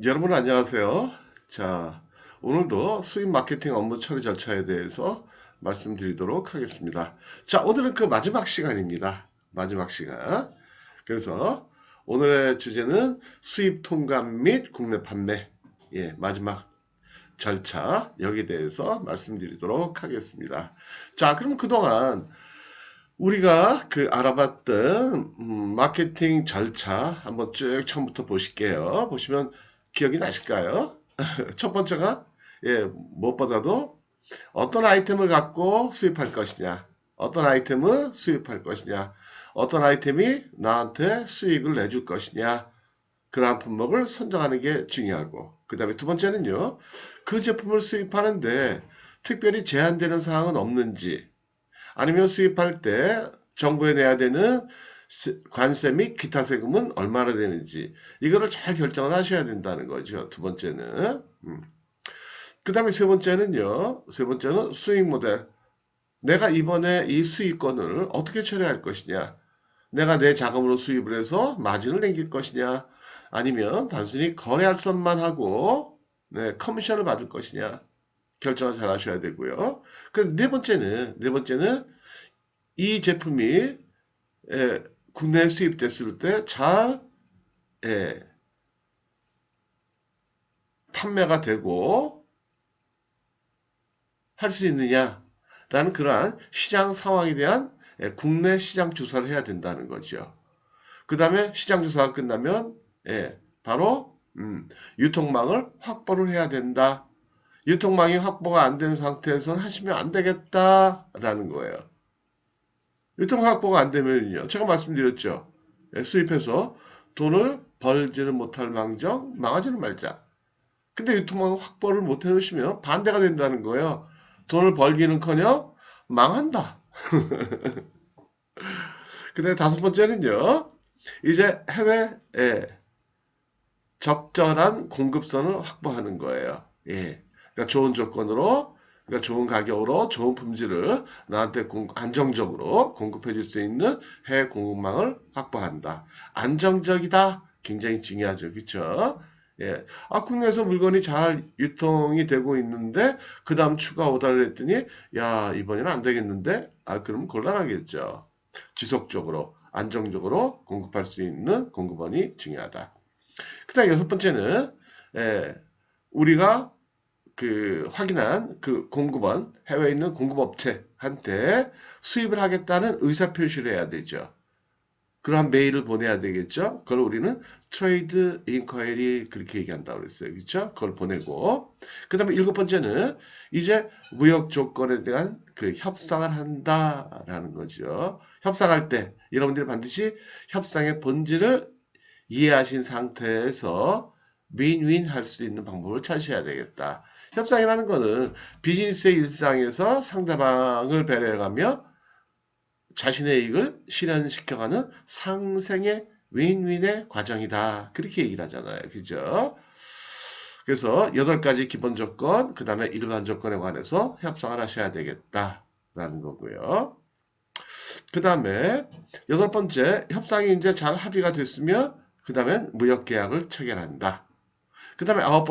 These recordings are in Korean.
여러분 안녕하세요. 자, 오늘도 수입 마케팅 업무 처리 절차에 대해서 말씀드리도록 하겠습니다. 자, 오늘은 그 마지막 시간입니다. 마지막 시간. 그래서 오늘의 주제는 수입 통관 및 국내 판매. 예, 마지막 절차. 여기에 대해서 말씀드리도록 하겠습니다. 자, 그럼 그동안 우리가 그 알아봤던 마케팅 절차 한번 쭉 처음부터 보실게요. 보시면 기억이 나실까요? 첫 번째가 무엇보다도 어떤 아이템을 갖고 수입할 것이냐, 어떤 아이템을 수입할 것이냐, 어떤 아이템이 나한테 수익을 내줄 것이냐, 그러한 품목을 선정하는 게 중요하고, 그 다음에 두 번째는요, 그 제품을 수입하는데 특별히 제한되는 사항은 없는지, 아니면 수입할 때 정부에 내야 되는 관세 및 기타 세금은 얼마나 되는지 이거를 잘 결정을 하셔야 된다는 거죠. 두 번째는. 그 다음에 세 번째는요. 세 번째는 수익 모델. 내가 이번에 이 수익권을 어떻게 처리할 것이냐. 내가 내 자금으로 수입을 해서 마진을 남길 것이냐. 아니면 단순히 거래할선만 하고 커미션을 받을 것이냐. 결정을 잘 하셔야 되고요. 그 네 번째는 이 제품이 국내에 수입됐을 때 잘 판매가 되고 할 수 있느냐라는 그러한 시장 상황에 대한 국내 시장 조사를 해야 된다는 거죠. 그 다음에 시장 조사가 끝나면 바로 유통망을 확보를 해야 된다. 유통망이 확보가 안 된 상태에서는 하시면 안 되겠다라는 거예요. 유통 확보가 안 되면요. 제가 말씀드렸죠. 수입해서 돈을 벌지는 못할 망정 망하지는 말자. 근데 유통망 확보를 못 해놓으시면 반대가 된다는 거예요. 돈을 벌기는커녕 망한다. 근데 다섯 번째는요. 이제 해외에 적절한 공급선을 확보하는 거예요. 예. 그러니까 좋은 조건으로, 그러니까 좋은 가격으로 좋은 품질을 나한테 안정적으로 공급해 줄 수 있는 해외 공급망을 확보한다. 안정적이다. 굉장히 중요하죠. 그렇죠? 예. 아, 국내에서 물건이 잘 유통이 되고 있는데 그 다음 추가 오다를 했더니 야, 이번에는 안 되겠는데? 아, 그러면 곤란하겠죠. 지속적으로 안정적으로 공급할 수 있는 공급원이 중요하다. 그다음 여섯 번째는 우리가 그 확인한 그 공급원 해외에 있는 공급업체한테 수입을 하겠다는 의사 표시를 해야 되죠. 그러한 메일을 보내야 되겠죠. 그걸 우리는 트레이드 인ኳ이리 그렇게 얘기한다고 그랬어요. 그렇죠? 그걸 보내고 그다음에 일곱 번째는 이제 무역 조건에 대한 그 협상을 한다라는 거죠. 협상할 때 여러분들이 반드시 협상의 본질을 이해하신 상태에서 윈윈 할 수 있는 방법을 찾으셔야 되겠다. 협상이라는 거는 비즈니스의 일상에서 상대방을 배려해가며 자신의 이익을 실현시켜가는 상생의 윈윈의 과정이다. 그렇게 얘기를 하잖아요. 그죠? 그래서 여덟 가지 기본 조건, 그 다음에 일반 조건에 관해서 협상을 하셔야 되겠다라는 거고요. 그 다음에 여덟 번째, 협상이 이제 잘 합의가 됐으면 그 다음에 무역 계약을 체결한다. 그 다음에 열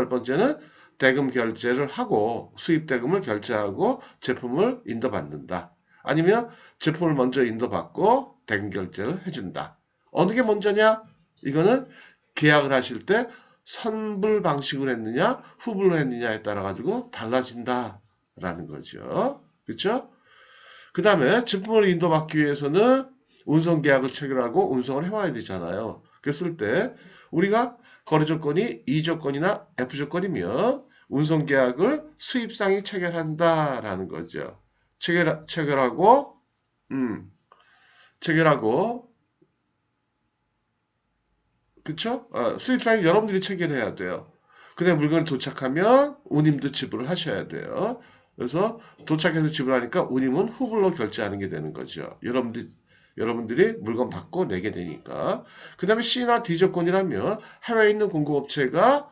번째는 대금 결제를 하고 수입 대금을 결제하고 제품을 인도받는다. 아니면 제품을 먼저 인도받고 대금 결제를 해준다. 어느 게 먼저냐? 이거는 계약을 하실 때 선불 방식으로 했느냐, 후불로 했느냐에 따라 가지고 달라진다라는 거죠. 그렇죠? 그 다음에 제품을 인도받기 위해서는 운송 계약을 체결하고 운송을 해와야 되잖아요. 그랬을 때 우리가 거래 조건이 E 조건이나 F 조건이면 운송 계약을 수입상이 체결한다라는 거죠. 체결하고 체결하고 그쵸? 수입상이 여러분들이 체결해야 돼요. 근데 물건이 도착하면 운임도 지불을 하셔야 돼요. 그래서 도착해서 지불하니까 운임은 후불로 결제하는 게 되는 거죠. 여러분들이 물건 받고 내게 되니까. 그 다음에 C나 D 조건이라면 해외에 있는 공급업체가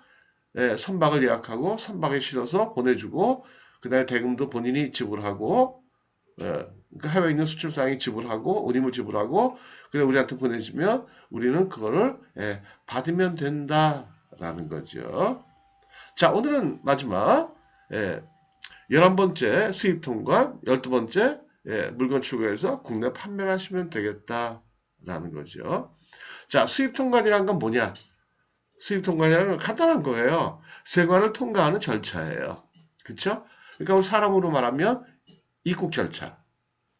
선박을 예약하고 선박에 실어서 보내주고 그 다음에 대금도 본인이 지불하고 그러니까 해외에 있는 수출상이 지불하고 운임을 지불하고 그래 우리한테 보내주면 우리는 그거를 받으면 된다라는 거죠. 자, 오늘은 마지막 11번째 수입 통관, 12번째 물건 출고해서 국내 판매하시면 되겠다라는 거죠. 자, 수입 통관이란 건 뭐냐? 수입 통관이라는 건 간단한 거예요. 세관을 통과하는 절차예요. 그쵸? 그러니까 우리 사람으로 말하면 입국 절차.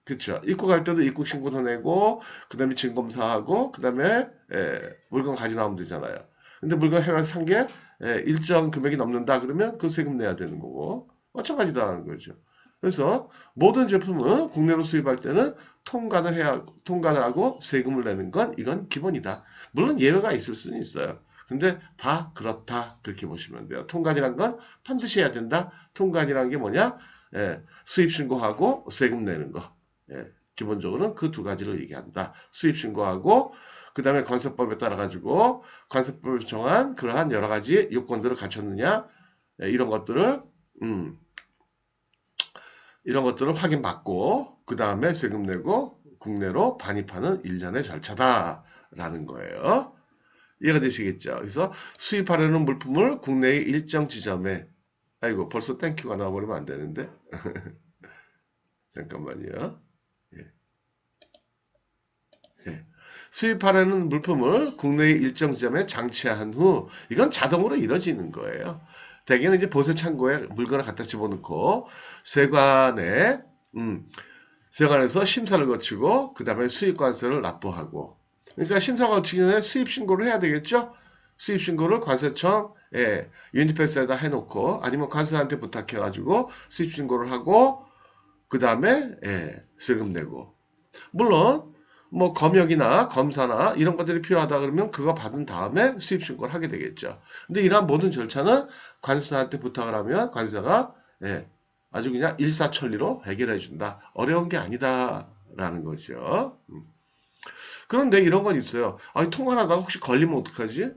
그쵸? 입국할 때도 입국 신고서 내고, 그 다음에 진검사하고, 그 다음에 물건 가져 나오면 되잖아요. 근데 물건 해외에서 산 게 일정 금액이 넘는다 그러면 그 세금 내야 되는 거고, 마찬가지다라는 거죠. 그래서 모든 제품은 국내로 수입할 때는 통관을 하고 세금을 내는 건 이건 기본이다. 물론 예외가 있을 수는 있어요. 근데 다 그렇다. 그렇게 보시면 돼요. 통관이란 건 반드시 해야 된다. 통관이란 게 뭐냐? 수입 신고하고 세금 내는 거. 기본적으로는 그 두 가지를 얘기한다. 수입 신고하고 그 다음에 관세법에 따라 가지고 관세법을 정한 그러한 여러 가지 요건들을 갖췄느냐 이런 것들을 확인받고 그 다음에 세금 내고 국내로 반입하는 일련의 절차다라는 거예요. 이해가 되시겠죠? 그래서 수입하려는 물품을 국내의 일정 지점에 아이고 벌써 땡큐가 나와버리면 안 되는데 잠깐만요. 수입하려는 물품을 국내의 일정 지점에 장치한 후 이건 자동으로 이루어지는 거예요. 대개는 이제 보세 창고에 물건을 갖다 집어넣고 세관에 세관에서 심사를 거치고 그 다음에 수입관세를 납부하고 그러니까 심사 거치기 전에 수입 신고를 해야 되겠죠. 수입 신고를 관세청 유니패스에다 해놓고 아니면 관세한테 부탁해가지고 수입 신고를 하고 그 다음에 세금 내고 물론 뭐 검역이나 검사나 이런 것들이 필요하다 그러면 그거 받은 다음에 수입 신고를 하게 되겠죠. 근데 이러한 모든 절차는 관세한테 부탁을 하면 관세가 아주 그냥 일사천리로 해결해 준다. 어려운 게 아니다라는 거죠. 그런데 이런 건 있어요. 아니 통화하다가 혹시 걸리면 어떡하지?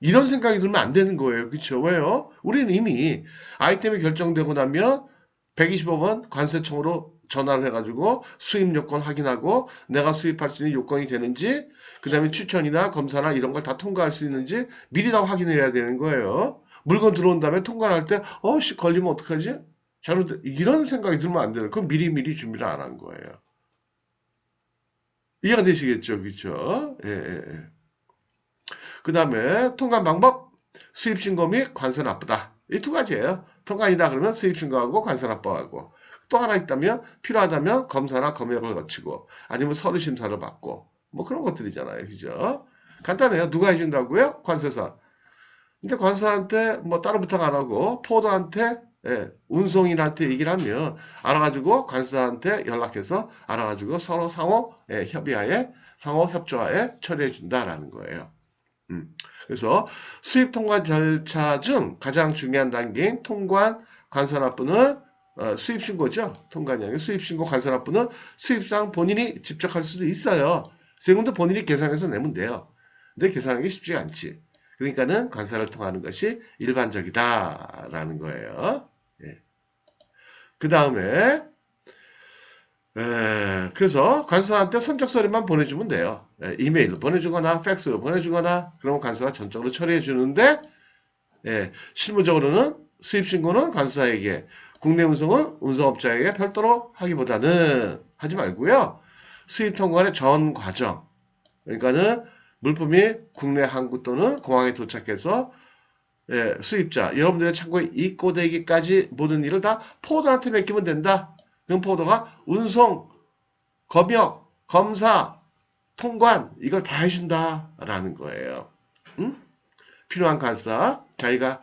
이런 생각이 들면 안 되는 거예요. 그렇죠? 왜요? 우리는 이미 아이템이 결정되고 나면 125번 관세청으로 전화를 해가지고 수입 요건 확인하고 내가 수입할 수 있는 요건이 되는지 그 다음에 추천이나 검사나 이런 걸 다 통과할 수 있는지 미리 다 확인해야 되는 거예요. 물건 들어온 다음에 통과할 때 씨 걸리면 어떡하지? 잘못 이런 생각이 들면 안 되는 그럼 미리 준비를 안 한 거예요. 이해가 되시겠죠? 그렇죠? 그 다음에 통관 방법 수입 신고 및 관세 납부다. 이 두 가지예요. 통관이다 그러면 수입 신고하고 관세 납부하고 또 하나 있다면 필요하다면 검사나 검역을 거치고 아니면 서류 심사를 받고 뭐 그런 것들이잖아요. 그죠? 간단해요. 누가 해준다고요? 관세사. 근데 관세한테 뭐 다른 부탁 안 하고 포도한테 운송인한테 얘기를 하면 알아가지고 관세한테 연락해서 알아가지고 서로 상호 협의하에 상호 협조하에 처리해 준다라는 거예요. 그래서 수입 통관 절차 중 가장 중요한 단계인 통관 관세 납부는 수입 신고죠. 통관이 아니고 수입 신고 관세 납부는 수입상 본인이 직접 할 수도 있어요. 세금도 본인이 계산해서 내면 돼요. 근데 계산하기 쉽지가 않지. 그러니까는 관세를 통하는 것이 일반적이다라는 거예요. 그 다음에 그래서 관세한테 선적서류만 보내주면 돼요. 이메일로 보내주거나 팩스로 보내주거나 그러면 관세가 전적으로 처리해 주는데 실무적으로는 수입신고는 관세사에게 국내 운송은 운송업자에게 별도로 하기보다는 하지 말고요. 수입 통관의 전 과정 그러니까는 물품이 국내 항구 또는 공항에 도착해서 수입자 여러분들의 창고에 입고되기까지 모든 일을 다 포도한테 맡기면 된다. 그럼 포도가 운송, 검역, 검사, 통관 이걸 다 해준다라는 거예요. 필요한 관사 자기가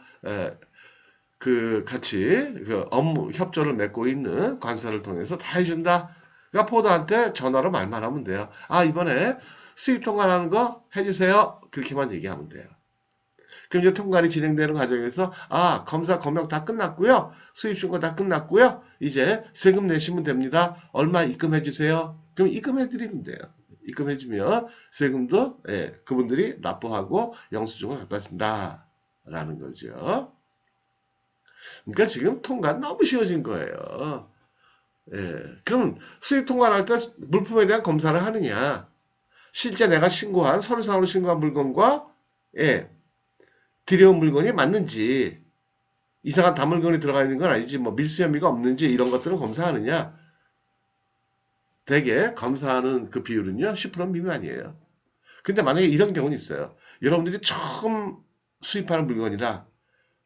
같이 그 업무 협조를 맺고 있는 관사를 통해서 다 해준다. 그러니까 포도한테 전화로 말만 하면 돼요. 아 이번에 수입 통관하는 거 해주세요. 그렇게만 얘기하면 돼요. 그럼 이제 통관이 진행되는 과정에서 검사 검역 다 끝났고요. 수입 신고 다 끝났고요. 이제 세금 내시면 됩니다. 얼마 입금해 주세요. 그럼 입금해 드리면 돼요. 입금해 주면 세금도 그분들이 납부하고 영수증을 갖다 준다라는 거죠. 그러니까 지금 통관 너무 쉬워진 거예요. 예. 그럼 수입 통관할 때 물품에 대한 검사를 하느냐? 실제 내가 신고한 서류상으로 신고한 물건과 예, 들여온 물건이 맞는지 이상한 단물건이 들어가 있는 건 아니지 뭐 밀수 혐의가 없는지 이런 것들은 검사하느냐? 대개 검사하는 그 비율은요 10% 미만이에요. 근데 만약에 이런 경우는 있어요. 여러분들이 처음 수입하는 물건이다.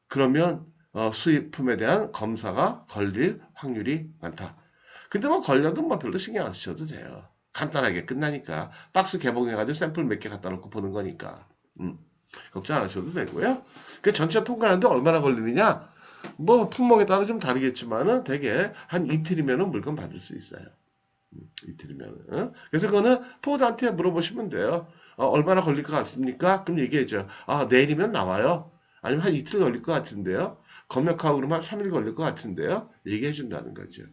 그러면 수입품에 대한 검사가 걸릴 확률이 많다. 근데 뭐 걸려도 뭐 별로 신경 안 쓰셔도 돼요. 간단하게 끝나니까. 박스 개봉해가지고 샘플 몇 개 갖다 놓고 보는 거니까. 음, 걱정 안 하셔도 되고요. 그 전체 통과하는데 얼마나 걸리느냐? 뭐 품목에 따라 좀 다르겠지만은 대개 한 이틀이면은 물건 받을 수 있어요. 이틀이면은. 그래서 그거는 포드한테 물어보시면 돼요. 얼마나 걸릴 것 같습니까? 그럼 얘기해줘. 아, 내일이면 나와요. 아니면 한 이틀 걸릴 것 같은데요. 검역하고 그러면 한 3일 걸릴 것 같은데요. 얘기해 준다는 거죠.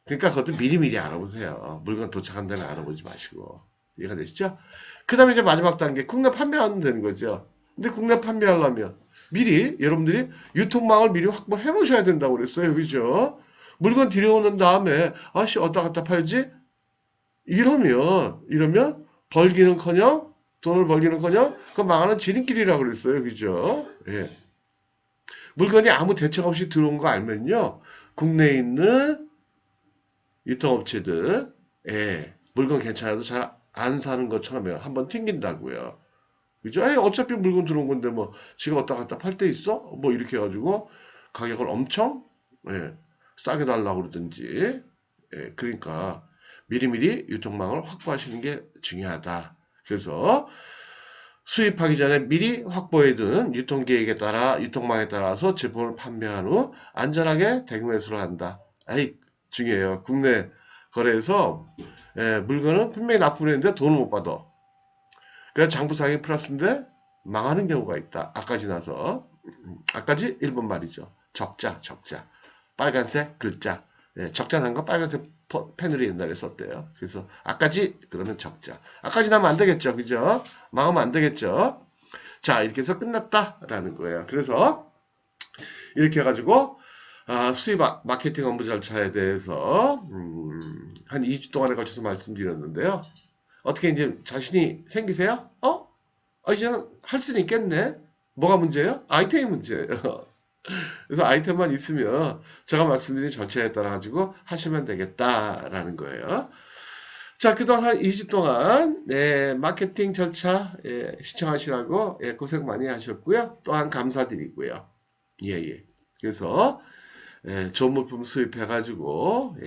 그러니까 그것도 미리미리 알아보세요. 물건 도착한 다음에 알아보지 마시고. 이해가 되시죠? 그 다음에 이제 마지막 단계, 국내 판매하면 되는 거죠. 근데 국내 판매하려면 미리 여러분들이 유통망을 미리 확보해 놓으셔야 된다고 그랬어요. 그죠? 물건 들여오는 다음에 아씨 어디다 갖다 팔지? 이러면 벌기는커녕 돈을 벌기는커녕 그 망하는 지름길이라고 그랬어요. 그죠? 예. 물건이 아무 대책 없이 들어온 거 알면요. 국내에 있는 유통업체들, 예, 물건 괜찮아도 잘 안 사는 것처럼 한번 튕긴다고요. 그죠? 에이, 어차피 물건 들어온 건데 뭐 지가 왔다 갔다 팔 때 있어? 뭐 이렇게 해가지고 가격을 엄청 예, 싸게 달라고 그러든지 그러니까 미리미리 유통망을 확보하시는 게 중요하다. 그래서 수입하기 전에 미리 확보해둔 유통계획에 따라 유통망에 따라서 제품을 판매한 후 안전하게 대금매수를 한다. 아이 중요해요. 국내 거래에서 물건은 분명히 납품을 했는데 돈을 못 받아. 그래서 장부상이 플러스인데 망하는 경우가 있다. 아까 지나서. 아까지 일본 말이죠. 적자. 빨간색 글자. 적자는 거 빨간색 펜으로 옛날에 썼대요. 그래서 아까지 그러면 적자. 아까지 나면 안 되겠죠. 그죠? 망하면 안 되겠죠. 자, 이렇게 해서 끝났다라는 거예요. 그래서 이렇게 해가지고 수입 마케팅 업무 절차에 대해서 한 2주 동안에 걸쳐서 말씀드렸는데요. 어떻게 이제 자신이 생기세요? 이제는 할 수는 있겠네. 뭐가 문제예요? 아이템이 문제예요. 그래서 아이템만 있으면 제가 말씀드린 절차에 따라 가지고 하시면 되겠다라는 거예요. 자, 그동안 한 2주 동안 마케팅 절차 시청하시라고 고생 많이 하셨고요. 또한 감사드리고요. 예. 그래서 좋은 물품 수입해가지고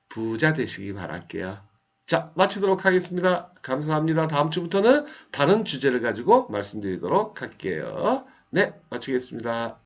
부자 되시기 바랄게요. 자, 마치도록 하겠습니다. 감사합니다. 다음 주부터는 다른 주제를 가지고 말씀드리도록 할게요. 네, 마치겠습니다.